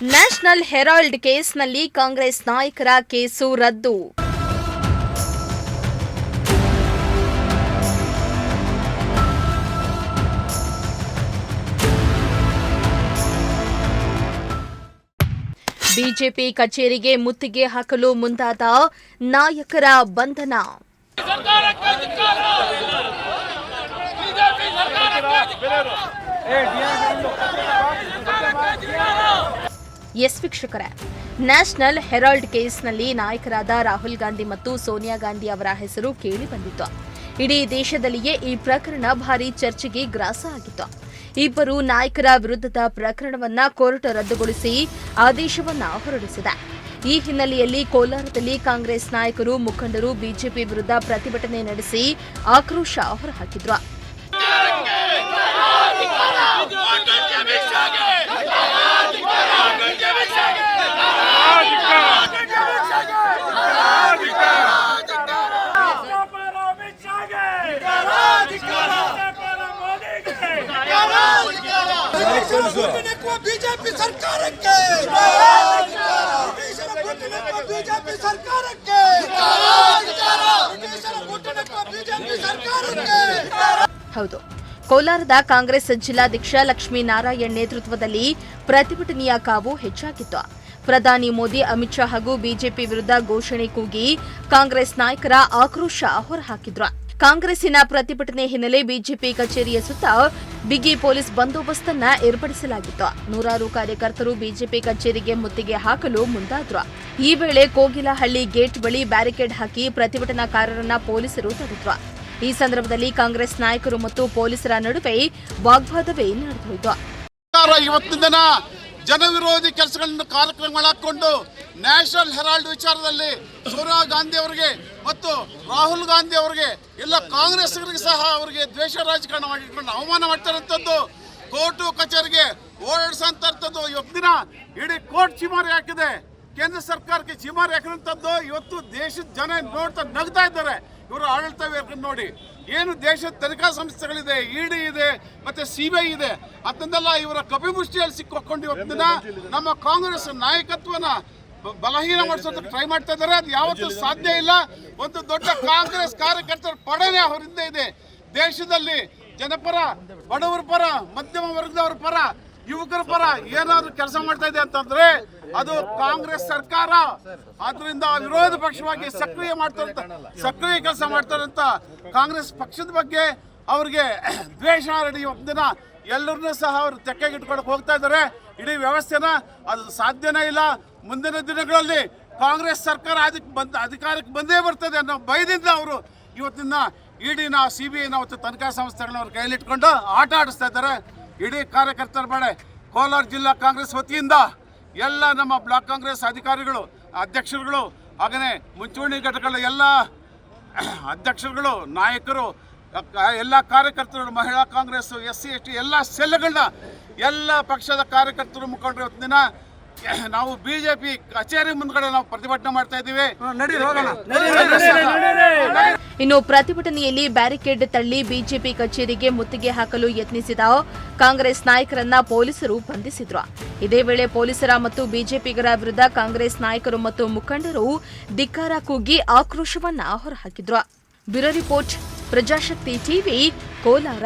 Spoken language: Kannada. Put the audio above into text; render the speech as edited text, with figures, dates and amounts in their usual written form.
ನ್ಯಾಷನಲ್ ಹೆರಾಲ್ಡ್ ಕೇಸ್ನಲ್ಲಿ ಕಾಂಗ್ರೆಸ್ ನಾಯಕರ ಕೇಸು ರದ್ದು. ಬಿಜೆಪಿ ಕಚೇರಿಗೆ ಮುತ್ತಿಗೆ ಹಾಕಲು ಮುಂದಾದ ನಾಯಕರ ಬಂಧನ. ಎಸ್ ವೀಕ್ಷಕರೇ, ನ್ಯಾಷನಲ್ ಹೆರಾಲ್ಡ್ ಕೇಸ್ನಲ್ಲಿ ನಾಯಕರಾದ ರಾಹುಲ್ ಗಾಂಧಿ ಮತ್ತು ಸೋನಿಯಾ ಗಾಂಧಿ ಅವರ ಹೆಸರು ಕೇಳಿಬಂದಿತ್ತು. ಇಡೀ ದೇಶದಲ್ಲಿಯೇ ಈ ಪ್ರಕರಣ ಭಾರೀ ಚರ್ಚೆಗೆ ಗ್ರಾಸ ಆಗಿತ್ತು. ಇಬ್ಬರು ನಾಯಕರ ವಿರುದ್ಧದ ಪ್ರಕರಣವನ್ನ ಕೋರ್ಟ್ ರದ್ದುಗೊಳಿಸಿ ಆದೇಶವನ್ನ ಹೊರಡಿಸಿದೆ. ಈ ಹಿನ್ನೆಲೆಯಲ್ಲಿ ಕೋಲಾರದಲ್ಲಿ ಕಾಂಗ್ರೆಸ್ ನಾಯಕರು, ಮುಖಂಡರು ಬಿಜೆಪಿ ವಿರುದ್ಧ ಪ್ರತಿಭಟನೆ ನಡೆಸಿ ಆಕ್ರೋಶ ಹೊರಹಾಕಿದ್ರು. ಬಿಜೆಪಿ ಸರ್ಕಾರಕ್ಕೆ ಹೌದು, ಕೋಲಾರದ ಕಾಂಗ್ರೆಸ್ ಜಿಲ್ಲಾಧ್ಯಕ್ಷ ಲಕ್ಷ್ಮೀನಾರಾಯಣ್ ನೇತೃತ್ವದಲ್ಲಿ ಪ್ರತಿಭಟನೆಯ ಕಾವು ಹೆಚ್ಚಾಗಿತ್ತು. ಪ್ರಧಾನಿ ಮೋದಿ, ಅಮಿತ್ ಶಾ ಹಾಗೂ ಬಿಜೆಪಿ ವಿರುದ್ಧ ಘೋಷಣೆ ಕೂಗಿ ಕಾಂಗ್ರೆಸ್ ನಾಯಕರ ಆಕ್ರೋಶ ಹೊರಹಾಕಿದ್ರು. ಕಾಂಗ್ರೆಸ್ಸಿನ ಪ್ರತಿಭಟನೆ ಹಿನ್ನೆಲೆ ಬಿಜೆಪಿ ಕಚೇರಿಯ ಸುತ್ತ ಬಿಗಿ ಪೊಲೀಸ್ ಬಂದೋಬಸ್ತನ್ನ ಏರ್ಪಡಿಸಲಾಗಿತ್ತು. ನೂರಾರು ಕಾರ್ಯಕರ್ತರು ಬಿಜೆಪಿ ಕಚೇರಿಗೆ ಮುತ್ತಿಗೆ ಹಾಕಲು ಮುಂದಾದ್ರು. ಈ ವೇಳೆ ಕೋಗಿಲಹಳ್ಳಿ ಗೇಟ್ ಬಳಿ ಬ್ಯಾರಿಕೇಡ್ ಹಾಕಿ ಪ್ರತಿಭಟನಾಕಾರರನ್ನ ಪೊಲೀಸರು ತಡೆದ್ರು. ಈ ಸಂದರ್ಭದಲ್ಲಿ ಕಾಂಗ್ರೆಸ್ ನಾಯಕರು ಮತ್ತು ಪೊಲೀಸರ ನಡುವೆ ವಾಗ್ವಾದವೇ ನಡೆದೋಯ್ತು. ಇವತ್ತಿನ ದಿನ ಜನವಿರೋಧಿ ಕೆಲಸಗಳನ್ನು ಕಾರ್ಯಕ್ರಮಗಳು ಹಾಕೊಂಡು ನ್ಯಾಷನಲ್ ಹೆರಾಲ್ಡ್ ವಿಚಾರದಲ್ಲಿ ಸೋನಿಯಾ ಗಾಂಧಿ ಅವರಿಗೆ ಮತ್ತು ರಾಹುಲ್ ಗಾಂಧಿ ಅವರಿಗೆ ಎಲ್ಲ ಕಾಂಗ್ರೆಸ್ಗರಿಗೆ ಸಹ ಅವರಿಗೆ ದ್ವೇಷ ರಾಜಕಾರಣ ಮಾಡಿಕೊಂಡು ಅವಮಾನ ಮಾಡ್ತಾರಂಥದ್ದು, ಕೋರ್ಟು ಕಚೇರಿಗೆ ಓಡಾಡಿಸಂಥದ್ದು ಇವತ್ತಿನ ಇಡೀ ಕೋರ್ಟ್ ಚಿಮಾರಿ ಹಾಕಿದೆ. ಕೇಂದ್ರ ಸರ್ಕಾರಕ್ಕೆ ಚಿಮಾರಿ ಹಾಕಿದಂಥದ್ದು ಇವತ್ತು ದೇಶದ ಜನ ನೋಡ್ತಾ ನಗ್ತಾ ಇದ್ದಾರೆ. ಇವರು ಆಡಳಿತ ನೋಡಿ ಏನು ದೇಶದ ತನಿಖಾ ಸಂಸ್ಥೆಗಳಿದೆ, ಇಡಿ ಇದೆ, ಮತ್ತೆ ಸಿಬಿಐ ಇದೆ, ಅದನ್ನೆಲ್ಲ ಇವರ ಕಪಿಮುಷ್ಟಿಯಲ್ಲಿ ಸಿಕ್ಕೊಂಡು ಇವತ್ತಿನ ನಮ್ಮ ಕಾಂಗ್ರೆಸ್ ನಾಯಕತ್ವನ ಬಲಹೀನಗೊಳಿಸೋದಕ್ಕೆ ಟ್ರೈ ಮಾಡ್ತಾ ಇದ್ದಾರೆ. ಅದು ಯಾವತ್ತೂ ಸಾಧ್ಯ ಇಲ್ಲ. ಒಂದು ದೊಡ್ಡ ಕಾಂಗ್ರೆಸ್ ಕಾರ್ಯಕರ್ತರ ಪಡೆನೇ ಅವರ ಹಿಂದೆ ಇದೆ. ದೇಶದಲ್ಲಿ ಜನಪರ, ಬಡವರ ಪರ, ಮಧ್ಯಮ ವರ್ಗದವರ ಪರ, ಯುವಕರ ಪರ ಏನಾದ್ರು ಕೆಲಸ ಮಾಡ್ತಾ ಇದೆ ಅಂತಂದ್ರೆ ಅದು ಕಾಂಗ್ರೆಸ್ ಸರ್ಕಾರ. ಆದ್ರಿಂದ ವಿರೋಧ ಪಕ್ಷವಾಗಿ ಸಕ್ರಿಯ ಕೆಲಸ ಮಾಡ್ತಾರಂತ ಕಾಂಗ್ರೆಸ್ ಪಕ್ಷದ ಬಗ್ಗೆ ಅವ್ರಿಗೆ ದ್ವೇಷ ಹರಡಿ ದಿನ ಎಲ್ಲರನ್ನೂ ಸಹ ಅವರು ತೆಕ್ಕೆಗೆ ಇಟ್ಕೊಳಕ್ ಹೋಗ್ತಾ ಇದ್ದಾರೆ. ಇಡೀ ವ್ಯವಸ್ಥೆನ ಅದು ಸಾಧ್ಯನೇ ಇಲ್ಲ. ಮುಂದಿನ ದಿನಗಳಲ್ಲಿ ಕಾಂಗ್ರೆಸ್ ಸರ್ಕಾರ ಅಧಿಕಾರಕ್ಕೆ ಬಂದೇ ಬರ್ತದೆ ಅನ್ನೋ ಭಯದಿಂದ ಅವರು ಇವತ್ತಿನ ಇಡಿನ, ಸಿಬಿಐನ ಮತ್ತು ತನಿಖಾ ಸಂಸ್ಥೆಗಳನ್ನ ಅವ್ರ ಕೈಲಿಟ್ಕೊಂಡು ಆಟ ಆಡಿಸ್ತಾ ಇದ್ದಾರೆ. ಇಡೀ ಕಾರ್ಯಕರ್ತರ ಬೇಡ ಕೋಲಾರ ಜಿಲ್ಲಾ ಕಾಂಗ್ರೆಸ್ ವತಿಯಿಂದ ಎಲ್ಲ ನಮ್ಮ ಬ್ಲಾಕ್ ಕಾಂಗ್ರೆಸ್ ಅಧಿಕಾರಿಗಳು, ಅಧ್ಯಕ್ಷರುಗಳು, ಹಾಗೆಯೇ ಮುಂಚೂಣಿ ಘಟಕಗಳ ಎಲ್ಲ ಅಧ್ಯಕ್ಷರುಗಳು, ನಾಯಕರು, ಎಲ್ಲ ಕಾರ್ಯಕರ್ತರು, ಮಹಿಳಾ ಕಾಂಗ್ರೆಸ್, SC ST ಎಲ್ಲ ಸೆಲ್ಗಳನ್ನ ಎಲ್ಲ ಪಕ್ಷದ ಕಾರ್ಯಕರ್ತರು, ಮುಖಂಡರು ಇವತ್ತು ದಿನ ನಾವು ಬಿಜೆಪಿ ಕಚೇರಿ ಮುಂದ್ಗಡೆ ನಾವು ಪ್ರತಿಭಟನೆ ಮಾಡ್ತಾ ಇದ್ದೀವಿ. ಇನ್ನು ಪ್ರತಿಭಟನೆಯಲ್ಲಿ ಬ್ಯಾರಿಕೇಡ್ ತಳ್ಳಿ ಬಿಜೆಪಿ ಕಚೇರಿಗೆ ಮುತ್ತಿಗೆ ಹಾಕಲು ಯತ್ನಿಸಿದ ಕಾಂಗ್ರೆಸ್ ನಾಯಕರನ್ನ ಪೊಲೀಸರು ಬಂಧಿಸಿದ್ರು. ಇದೇ ವೇಳೆ ಪೊಲೀಸರ ಮತ್ತು ಬಿಜೆಪಿಗರ ವಿರುದ್ಧ ಕಾಂಗ್ರೆಸ್ ನಾಯಕರು ಮತ್ತು ಮುಖಂಡರು ಧಿಕ್ಕಾರ ಕೂಗಿ ಆಕ್ರೋಶವನ್ನ ಹೊರಹಾಕಿದ್ರು. Bureau report, Prajashakti TV, Kolar.